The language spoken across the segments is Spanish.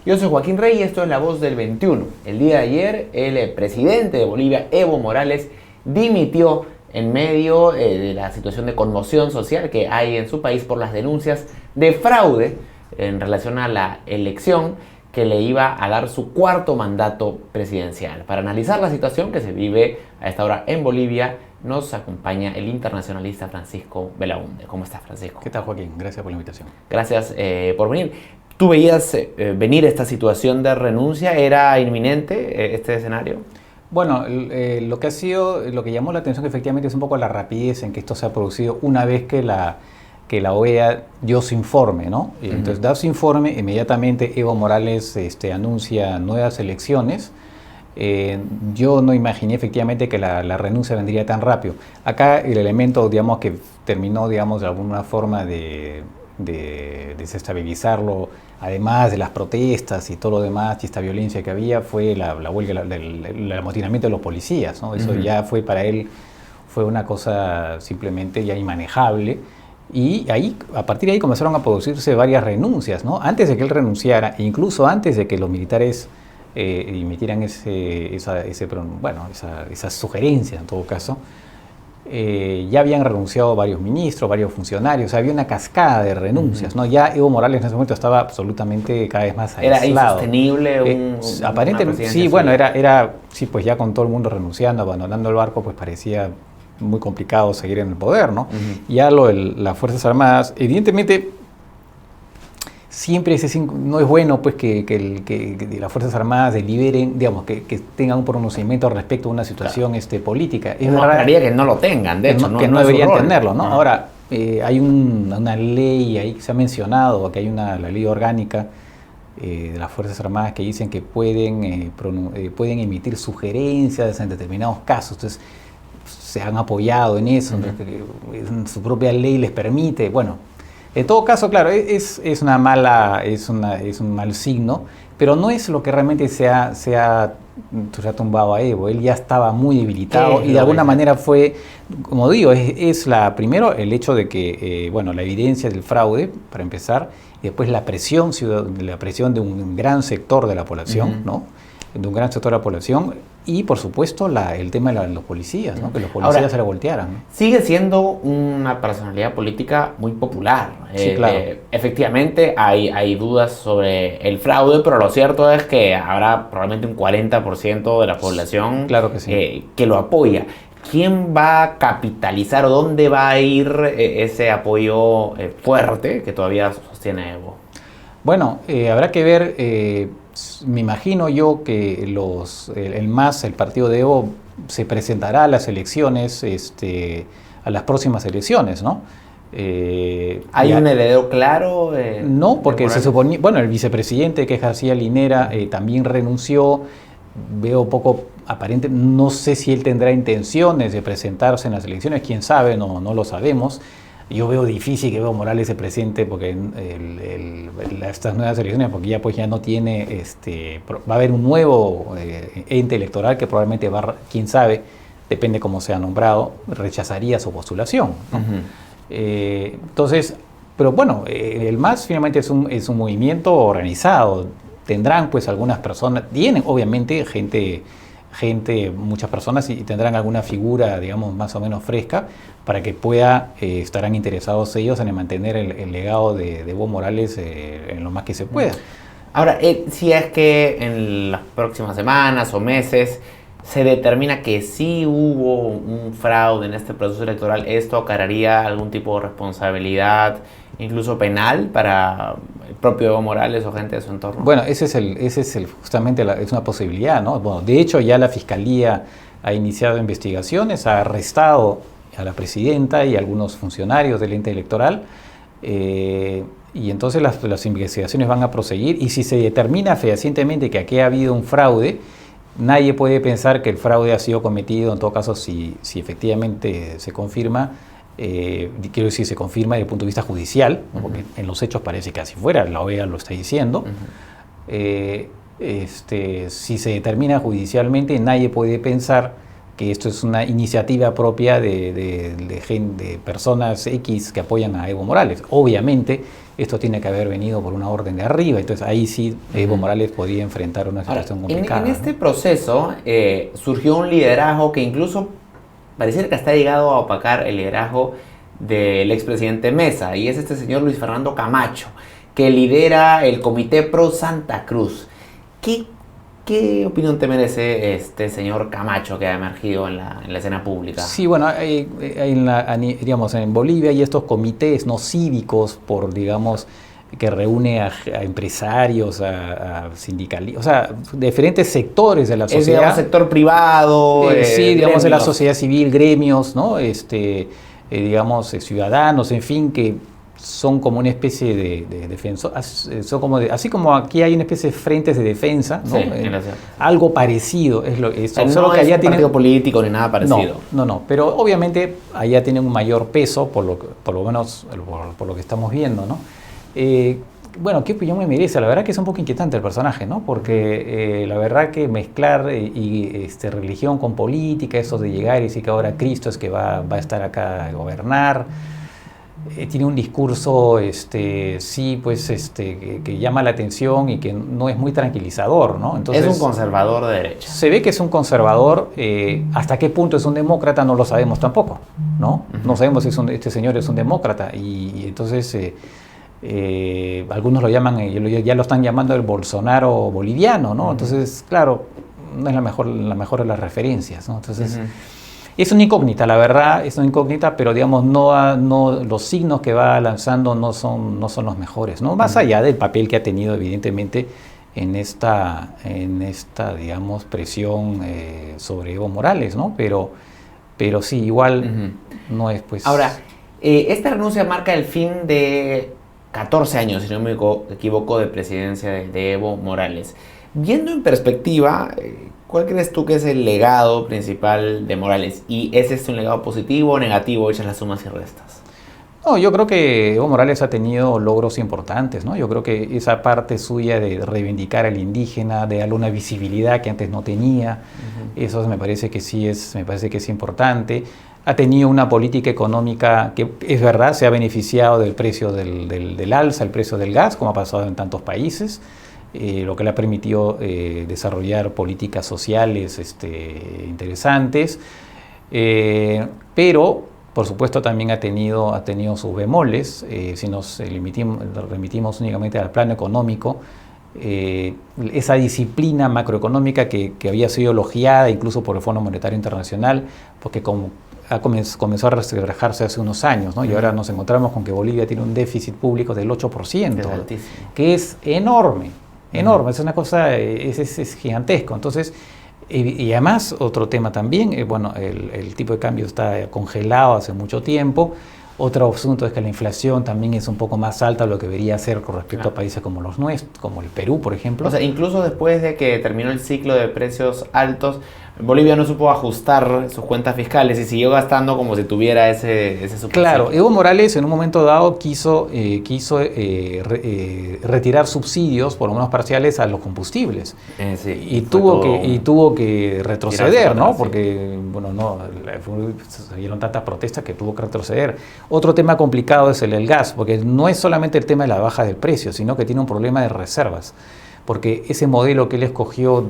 Yo soy Joaquín Rey y esto es La Voz del 21. El día de ayer, el presidente de Bolivia, Evo Morales, dimitió en medio de la situación de conmoción social que hay en su país por las denuncias de fraude en relación a la elección que le iba a dar su cuarto mandato presidencial. Para analizar la situación que se vive a esta hora en Bolivia, nos acompaña el internacionalista Francisco Belaunde. ¿Cómo estás, Francisco? ¿Qué tal, Joaquín? Gracias por la invitación. Gracias por venir. ¿Tú veías venir esta situación de renuncia? ¿Era inminente este escenario? Bueno, lo que llamó la atención efectivamente es un poco la rapidez en que esto se ha producido una vez que la OEA dio su informe, ¿no? Y entonces, dado su informe, inmediatamente Evo Morales anuncia nuevas elecciones. Yo no imaginé efectivamente que la renuncia vendría tan rápido. Acá el elemento, digamos, que terminó, digamos, de alguna forma de desestabilizarlo, además de las protestas y todo lo demás, y esta violencia que había, fue la huelga, el amotinamiento de los policías, ¿no? Eso ya fue para él, fue una cosa simplemente ya inmanejable. Y ahí, a partir de ahí comenzaron a producirse varias renuncias, ¿no? Antes de que él renunciara, e incluso antes de que los militares emitieran esas sugerencias, en todo caso, ya habían renunciado varios ministros, varios funcionarios, o sea, había una cascada de renuncias, ¿no? Ya Evo Morales en ese momento estaba absolutamente cada vez más aislado. ¿Era insostenible aparentemente, sí, bueno, sí, pues ya con todo el mundo renunciando, abandonando el barco, pues parecía muy complicado seguir en el poder, ¿no? Ya las Fuerzas Armadas, evidentemente, siempre no es bueno pues que las Fuerzas Armadas deliberen, digamos, que tengan un pronunciamiento respecto a una situación política. Es verdad que no lo tengan, de hecho, que no deberían tenerlo, ¿no? Ahora, hay una ley ahí que se ha mencionado, que hay la ley orgánica de las Fuerzas Armadas que dicen que pueden emitir sugerencias en determinados casos. Entonces, se han apoyado en eso, su propia ley les permite, bueno. En todo caso, claro, es un mal signo, pero no es lo que realmente se ha tumbado a Evo. Él ya estaba muy debilitado y de alguna manera fue, como digo, primero el hecho de que, la evidencia del fraude, para empezar, y después la presión de un gran sector de la población, ¿no? De un gran sector de la población, y por supuesto el tema de los policías, ¿no? Que los policías ahora se le voltearan, ¿no? Sigue siendo una personalidad política muy popular. Sí, claro. Efectivamente hay dudas sobre el fraude, pero lo cierto es que habrá probablemente un 40% de la población claro que, sí. Que lo apoya. ¿Quién va a capitalizar o dónde va a ir ese apoyo fuerte que todavía sostiene Evo? Bueno, habrá que ver. Me imagino yo que el partido de Evo se presentará a las elecciones, a las próximas elecciones, ¿no? ¿Hay un heredero claro? No, porque se suponía, el vicepresidente, que es García Linera, también renunció. Veo poco aparente, no sé si él tendrá intenciones de presentarse en las elecciones, quién sabe, no lo sabemos. Yo veo difícil que Evo Morales se presente porque estas nuevas elecciones, porque ya no tiene, va a haber un nuevo ente electoral que probablemente quién sabe, depende cómo sea nombrado, rechazaría su postulación, ¿no? Entonces, pero bueno, el MAS finalmente es un movimiento organizado. Tendrán pues algunas personas, tienen obviamente muchas personas, y tendrán alguna figura, digamos, más o menos fresca para que estarán interesados ellos en mantener el legado de Evo Morales en lo más que se pueda. Ahora, si es que en las próximas semanas o meses se determina que sí hubo un fraude en este proceso electoral, ¿esto acarrearía algún tipo de responsabilidad, incluso penal, para el propio Evo Morales o gente de su entorno? Bueno, justamente es una posibilidad, ¿no? Bueno, de hecho, ya la Fiscalía ha iniciado investigaciones, ha arrestado a la presidenta y a algunos funcionarios del ente electoral, y entonces las investigaciones van a proseguir, y si se determina fehacientemente que aquí ha habido un fraude, nadie puede pensar que el fraude ha sido cometido, en todo caso, si efectivamente se confirma, quiero decir, se confirma desde el punto de vista judicial, ¿no? Porque en los hechos parece que así fuera, la OEA lo está diciendo. Si se determina judicialmente, nadie puede pensar que esto es una iniciativa propia de personas X que apoyan a Evo Morales. Obviamente, esto tiene que haber venido por una orden de arriba, entonces ahí sí Evo Morales podía enfrentar una situación complicada. En este proceso surgió un liderazgo que incluso pareciera que está llegado a opacar el liderazgo del expresidente Mesa, y es este señor Luis Fernando Camacho, que lidera el Comité Pro Santa Cruz. ¿Qué opinión te merece este señor Camacho que ha emergido en la escena pública? Sí, bueno, digamos, en Bolivia hay estos comités no cívicos que reúne a empresarios, a sindicalistas, o sea, diferentes sectores de la sociedad. Es, digamos, sector privado. Sí, digamos, de la sociedad civil, gremios, ¿no? Digamos, ciudadanos, en fin, que son como una especie de defensa, así como aquí hay una especie de frentes de defensa, ¿no? Sí, algo parecido es solo que allá tiene partido político ni nada parecido. No, pero obviamente allá tienen un mayor peso por lo menos por lo que estamos viendo, ¿no? Bueno, ¿qué opinión me merece? La verdad que es un poco inquietante el personaje, ¿no? Porque la verdad que mezclar religión con política, eso de llegar y decir que ahora Cristo es que va a estar acá a gobernar. Tiene un discurso, que llama la atención y que no es muy tranquilizador, ¿no? Entonces, es un conservador de derecha. Se ve que es un conservador. ¿Hasta qué punto es un demócrata? No lo sabemos tampoco, ¿no? No sabemos si este señor es un demócrata. Y entonces, algunos lo llaman, ya lo están llamando el Bolsonaro boliviano, ¿no? Entonces, claro, no es la mejor de las referencias, ¿no? Entonces... Es una incógnita, la verdad, es una incógnita, pero digamos, no los signos que va lanzando no son los mejores, ¿no? Más allá del papel que ha tenido, evidentemente, en esta digamos, presión sobre Evo Morales, ¿no? Pero sí, igual no es, pues... Ahora, esta renuncia marca el fin de 14 años, si no me equivoco, de presidencia de Evo Morales. Viendo en perspectiva... ¿Cuál crees tú que es el legado principal de Morales? ¿Y es este un legado positivo o negativo, hechas las sumas y restas? No, yo creo que Evo Morales ha tenido logros importantes, ¿no? Yo creo que esa parte suya de reivindicar al indígena, de darle una visibilidad que antes no tenía, eso me parece que sí es importante. Ha tenido una política económica que, es verdad, se ha beneficiado del precio del alza, el precio del gas, como ha pasado en tantos países. Lo que le ha permitido desarrollar políticas sociales interesantes, pero por supuesto también ha tenido sus bemoles. Si nos remitimos únicamente al plano económico, esa disciplina macroeconómica que había sido elogiada incluso por el Fondo Monetario Internacional, porque comenzó a reflejarse hace unos años, ¿no? Y ahora nos encontramos con que Bolivia tiene un déficit público del 8%, que es enorme. Es una cosa, es gigantesco. Entonces, y además, otro tema también, el tipo de cambio está congelado hace mucho tiempo. Otro asunto es que la inflación también es un poco más alta de lo que debería ser con respecto a países como los nuestros, como el Perú, por ejemplo. O sea, incluso después de que terminó el ciclo de precios altos, Bolivia no supo ajustar sus cuentas fiscales y siguió gastando como si tuviera ese subsidio. Claro, Evo Morales en un momento dado quiso retirar subsidios, por lo menos parciales, a los combustibles. Sí, y tuvo que retroceder, ¿no? Porque, se dieron tantas protestas que tuvo que retroceder. Otro tema complicado es el gas, porque no es solamente el tema de la baja del precio, sino que tiene un problema de reservas. Porque ese modelo que él escogió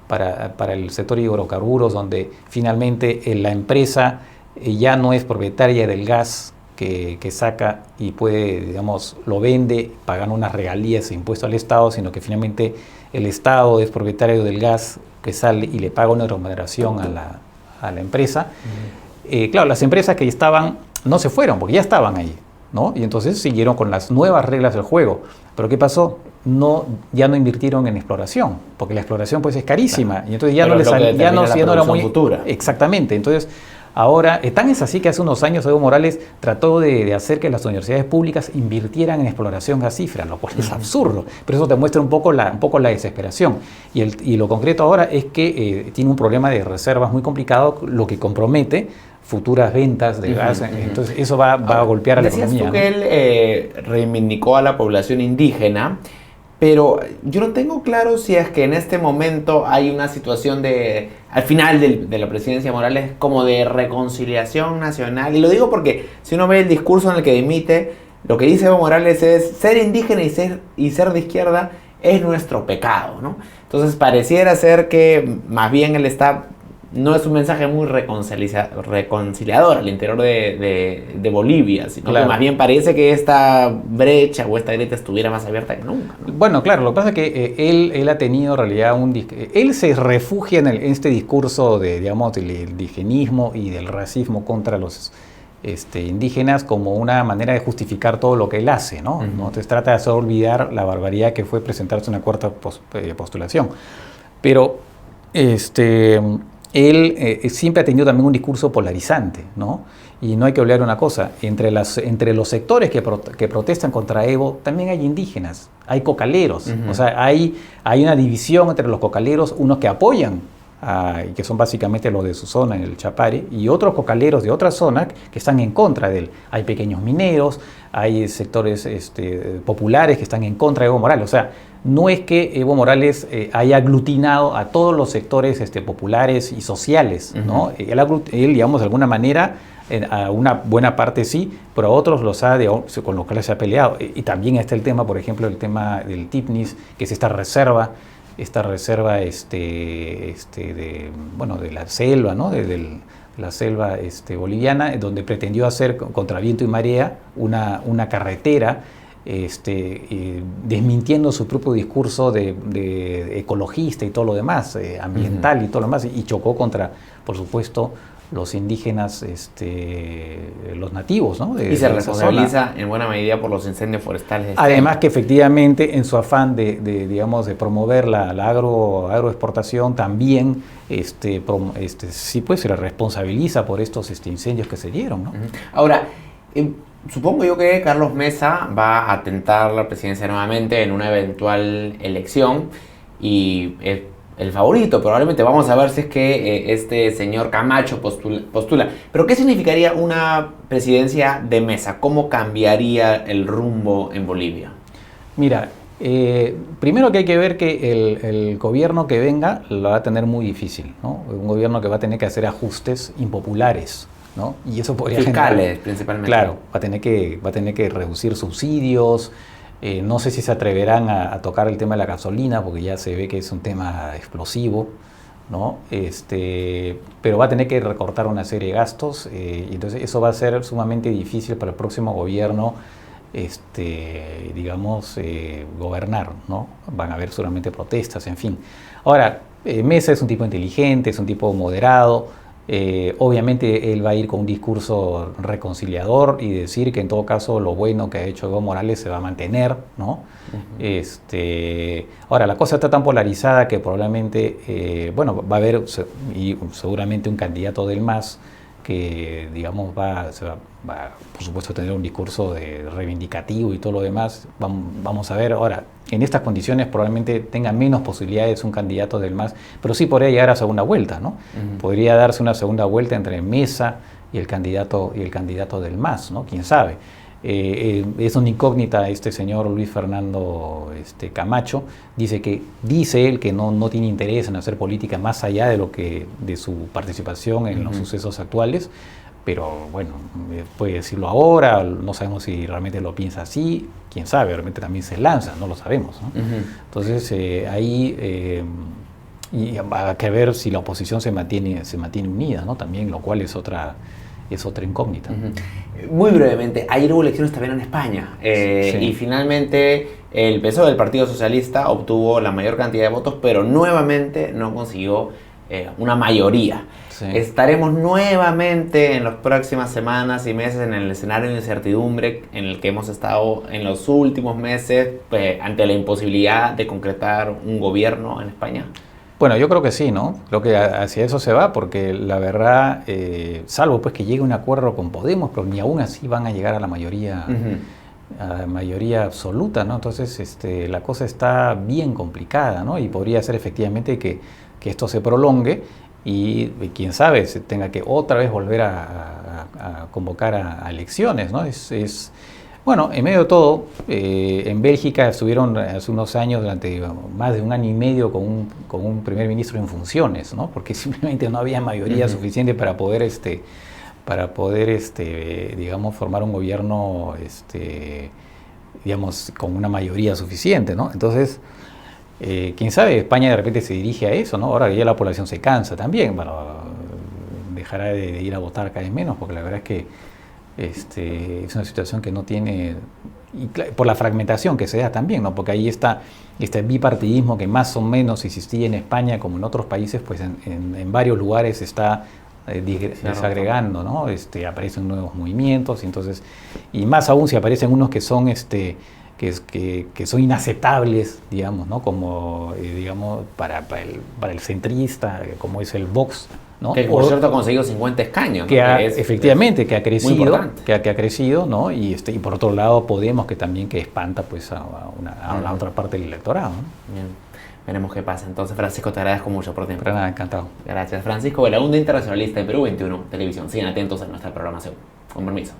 para el sector de hidrocarburos, donde finalmente la empresa ya no es propietaria del gas que saca y puede, digamos, lo vende pagando unas regalías e impuestos al Estado, sino que finalmente el Estado es propietario del gas que sale y le paga una remuneración a la empresa. Claro, las empresas que estaban no se fueron porque ya estaban ahí, ¿no? Y entonces siguieron con las nuevas reglas del juego. ¿Pero qué pasó? Ya no invirtieron en exploración, porque la exploración pues es carísima, claro. Y entonces ya no era muy futura. Exactamente. Entonces ahora, tan es así que hace unos años Evo Morales trató de hacer que las universidades públicas invirtieran en exploración gasífera, lo cual es absurdo, pero eso te muestra un poco la desesperación. Y lo concreto ahora es que tiene un problema de reservas muy complicado, lo que compromete futuras ventas de gas. Entonces eso va a golpear a la economía. Decías tú que él reivindicó a la población indígena, pero yo no tengo claro si es que en este momento hay una situación al final de la presidencia de Morales, como de reconciliación nacional. Y lo digo porque si uno ve el discurso en el que dimite, lo que dice Evo Morales es: ser indígena y ser de izquierda es nuestro pecado, ¿no? Entonces pareciera ser que más bien él no es un mensaje muy reconciliador al interior de Bolivia, sino claro, que más bien parece que esta brecha o esta grieta estuviera más abierta que nunca, ¿no? Bueno, claro, lo que pasa es que él ha tenido en realidad él se refugia en este discurso digamos, del indigenismo y del racismo contra los indígenas como una manera de justificar todo lo que él hace, ¿no? Uh-huh. Entonces trata de hacer olvidar la barbaridad que fue presentarse una cuarta postulación. Pero él siempre ha tenido también un discurso polarizante, ¿no? Y no hay que olvidar una cosa: entre los sectores que protestan contra Evo también hay indígenas, hay cocaleros. Uh-huh. O sea, hay una división entre los cocaleros, unos que apoyan, que son básicamente los de su zona, en el Chapare, y otros cocaleros de otra zona que están en contra de él. Hay pequeños mineros, hay sectores populares que están en contra de Evo Morales. O sea, no es que Evo Morales haya aglutinado a todos los sectores populares y sociales, ¿no? Uh-huh. Él, digamos, de alguna manera, a una buena parte sí, pero a otros con los cuales se ha peleado. Y también está el tema, por ejemplo, el tema del TIPNIS, que es esta reserva de la selva, ¿no? de la selva boliviana, donde pretendió hacer contra viento y marea una carretera, desmintiendo su propio discurso de ecologista y todo lo demás, ambiental. Uh-huh. Y todo lo demás, y chocó contra, por supuesto, los indígenas, los nativos, ¿no? Y se responsabiliza en buena medida por los incendios forestales. Además que efectivamente, en su afán digamos, de promover la agroexportación, también sí, pues, se le responsabiliza por estos incendios que se dieron, ¿no? Uh-huh. Ahora, supongo yo que Carlos Mesa va a tentar la presidencia nuevamente en una eventual elección, y el favorito probablemente. Vamos a ver si es que este señor Camacho postula. Pero ¿qué significaría una presidencia de Mesa? ¿Cómo cambiaría el rumbo en Bolivia? Mira, primero que hay que ver que el gobierno que venga lo va a tener muy difícil, ¿no? Un gobierno que va a tener que hacer ajustes impopulares, ¿no? Y eso podría fiscales, principalmente. Claro, va a tener que reducir subsidios. No sé si se atreverán a tocar el tema de la gasolina, porque ya se ve que es un tema explosivo, ¿no? Pero va a tener que recortar una serie de gastos, y entonces eso va a ser sumamente difícil para el próximo gobierno, digamos, gobernar, ¿no? Van a haber solamente protestas, en fin. Ahora, Mesa es un tipo inteligente, es un tipo moderado. Obviamente él va a ir con un discurso reconciliador y decir que en todo caso lo bueno que ha hecho Evo Morales se va a mantener, ¿no? Uh-huh. Ahora, la cosa está tan polarizada que probablemente, va a haber seguramente un candidato del MAS que, digamos, va por supuesto a tener un discurso reivindicativo y todo lo demás. Vamos a ver. Ahora, en estas condiciones probablemente tenga menos posibilidades un candidato del MAS, pero sí podría llegar a segunda vuelta, ¿no? Uh-huh. Podría darse una segunda vuelta entre Mesa y el candidato del MAS, ¿no? Quién sabe. Es una incógnita este señor Luis Fernando Camacho. Dice él que no tiene interés en hacer política más allá de su participación en los sucesos actuales, pero bueno, puede decirlo ahora, no sabemos si realmente lo piensa así, quién sabe, realmente también se lanza, no lo sabemos, ¿no? Uh-huh. Entonces ahí y hay que ver si la oposición se mantiene unida, ¿no? También, lo cual es otra incógnita. Uh-huh. Muy brevemente, ayer hubo elecciones también en España, sí. Y finalmente el PSOE, del Partido Socialista, obtuvo la mayor cantidad de votos, pero nuevamente no consiguió una mayoría. Sí. Estaremos nuevamente en las próximas semanas y meses en el escenario de incertidumbre en el que hemos estado en los últimos meses, ante la imposibilidad de concretar un gobierno en España. Bueno, yo creo que sí, ¿no? Creo que hacia eso se va, porque la verdad, salvo pues que llegue un acuerdo con Podemos, pero ni aún así van a llegar a la mayoría, uh-huh, a la mayoría absoluta, ¿no? Entonces la cosa está bien complicada, ¿no? Y podría ser efectivamente que esto se prolongue y quién sabe, se tenga que otra vez volver a convocar a elecciones, ¿no? Bueno, en medio de todo, en Bélgica estuvieron hace unos años, durante más de un año y medio, con un primer ministro en funciones, ¿no? Porque simplemente no había mayoría suficiente para poder, digamos, formar un gobierno, digamos, con una mayoría suficiente, ¿no? Entonces, quién sabe, España de repente se dirige a eso, ¿no? Ahora ya la población se cansa también, bueno, dejará de ir a votar cada vez menos, porque la verdad es que es una situación que no tiene, y por la fragmentación que se da también, ¿no? Porque ahí está este bipartidismo que más o menos existía en España como en otros países, pues en varios lugares se está desagregando, ¿no? Aparecen nuevos movimientos, entonces, y más aún si aparecen unos que son que son inaceptables, digamos, ¿no? Como, digamos, para el centrista, como es el Vox, ¿no? Que por cierto ha conseguido 50 escaños. Que ¿no? efectivamente, que ha crecido, que ha crecido, ¿no? Y por otro lado Podemos, que también que espanta pues a la otra parte del electorado, ¿no? Bien. Veremos qué pasa. Entonces, Francisco, te agradezco mucho por tu tiempo. Pero nada, encantado. Gracias, Francisco Belaúnde, internacionalista de Perú 21 Televisión. Sigan atentos a nuestra programación. Con permiso.